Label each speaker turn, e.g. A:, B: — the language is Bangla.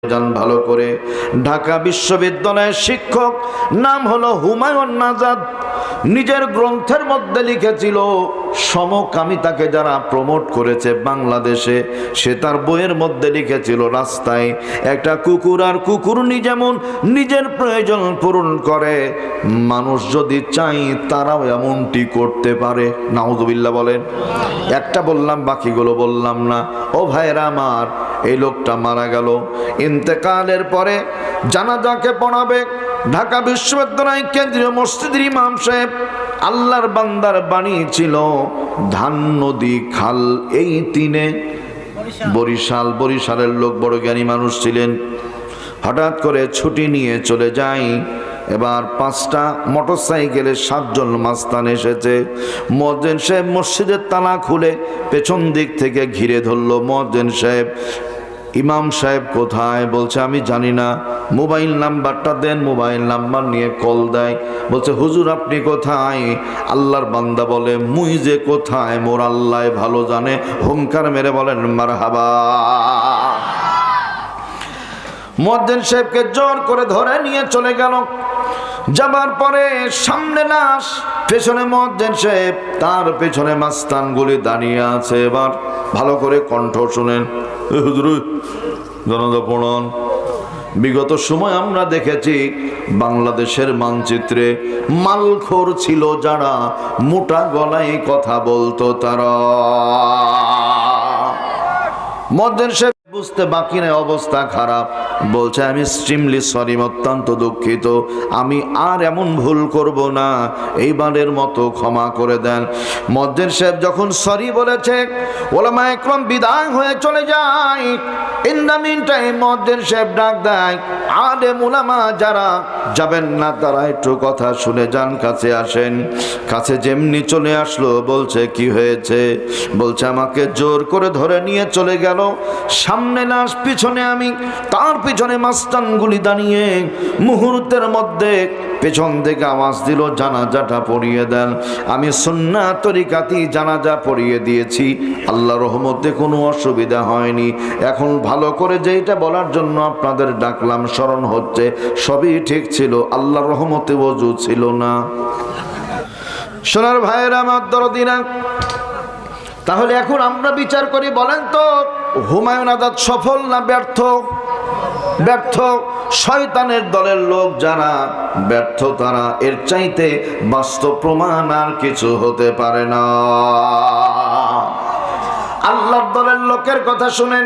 A: যান ভালো করে। ঢাকা বিশ্ববিদ্যালয়ের শিক্ষক, নাম হলো হুমায়ুন নাজাদ। নিজের গ্রন্থের মধ্যে লিখেছিল সমকামিতাকে যারা প্রমোট করেছে বাংলাদেশে, সে তার বইয়ের মধ্যে লিখেছিল রাস্তায় একটা কুকুর আর কুকুরনি যেমন নিজের প্রয়োজন পূরণ করে, মানুষ যদি চাই তারাও এমনটি করতে পারে। নাউযুবিল্লাহ বলেন। একটা বললাম, বাকিগুলো বললাম না। ও ভাইরা আমার, এই লোকটা মারা গেল। ইন্তেকালের পরে জানাজাকে পড়াবে ঢাকা বিশ্ববিদ্যালয় কেন্দ্রীয় মসজিদের ইমাম সাহেব। আল্লাহর বান্দার বাণী ছিল ধান নদী খাল এই তিনে। বরিশালের লোক, বড় জ্ঞানী মানুষ ছিলেন। হঠাৎ করে ছুটি নিয়ে চলে যায়। এবার 5টা মোটরসাইকেলে 7 জন মাস্তান এসেছে। মুয়াজ্জিন সাহেব মসজিদের তালা খুলে পেছন দিক থেকে ঘিরে ধরলো। মুয়াজ্জিন সাহেব, ইমাম সাহেব কোথায়? বলছে আমি জানি না। মোবাইল নাম্বারটা দেন। মোবাইল নাম্বার নিয়ে কল দেয়। বলছে হুজুর আপনি কোথায়? আল্লাহর বান্দা বলে মুই যে কোথায় মোর আল্লাহ ভালো জানে। হুঙ্কার মেরে বলেন মারহাবা। মুয়াজ্জিন সাহেবকে জোর করে ধরে নিয়ে চলে গেল। যাবার পরে সামনে লাশ, পেছনে মুয়াজ্জিন সাহেব, তার পেছনে মাস্তানগুলি দাঁড়িয়ে আছে। এবার ভালো করে কণ্ঠ শুনেন। হুজুর জানাজা পড়ান। বিগত সময় আমরা দেখেছি বাংলাদেশের মানচিত্রে মালখোর ছিল যারা, মোটা গলায় কথা বলতো তারা। মুয়াজ্জিন সাহেব বুঝতে বাকি নেই, অবস্থা খারাপ। বলছে আমি এক্সট্রিমলি সরি, অত্যন্ত দুঃখিত, আমি আর এমন ভুল করব না, এইবারের মতো ক্ষমা করে দেন। মুয়াজ্জিন সাহেব যখন সরি বলেছে, ওলামায়ে কেরাম বিদায় হয়ে চলে যায়। ইন দ্য মিন টাইম মুয়াজ্জিন সাহেব ডাক দেয়, আলেম উলামা যারা যাবেন না তারা একটু কথা শুনে যান, কাছে আসেন। কাছে যেমনি চলে আসলো, বলছে কি হয়েছে? বলছে আমাকে জোর করে ধরে নিয়ে চলে গেল। সামনে লাশ, পিছনে আমি, তার পিছনে মাস্তানগুলি দাঁড়িয়ে। মুহূর্তের মধ্যে পেছন থেকে আওয়াজ দিল জানাজাটা পড়িয়ে দেন। আমি সুন্নাত তরিকাতি জানাজা পড়িয়ে দিয়েছি, আল্লাহর রহমতে কোনো অসুবিধা হয়নি। এখন ভালো করে যেটা বলার জন্য আপনাদের ডাকলাম, স্মরণ হচ্ছে সবই ঠিক ছিল, আল্লাহর রহমতে ওযু ছিল না। সোনার ভাইয়েরা আমার দরদিনা, তাহলে এখন আমরা বিচার করি, বলেন তো হুমায়ুন আজাদ সফল না ব্যর্থ? ব্যর্থ। শয়তানের দলের লোক যারা ব্যর্থ, তারা এর চাইতে বাস্তব প্রমাণ আর কিছু হতে পারে না। আল্লাহর দলের লোকের কথা শুনেন।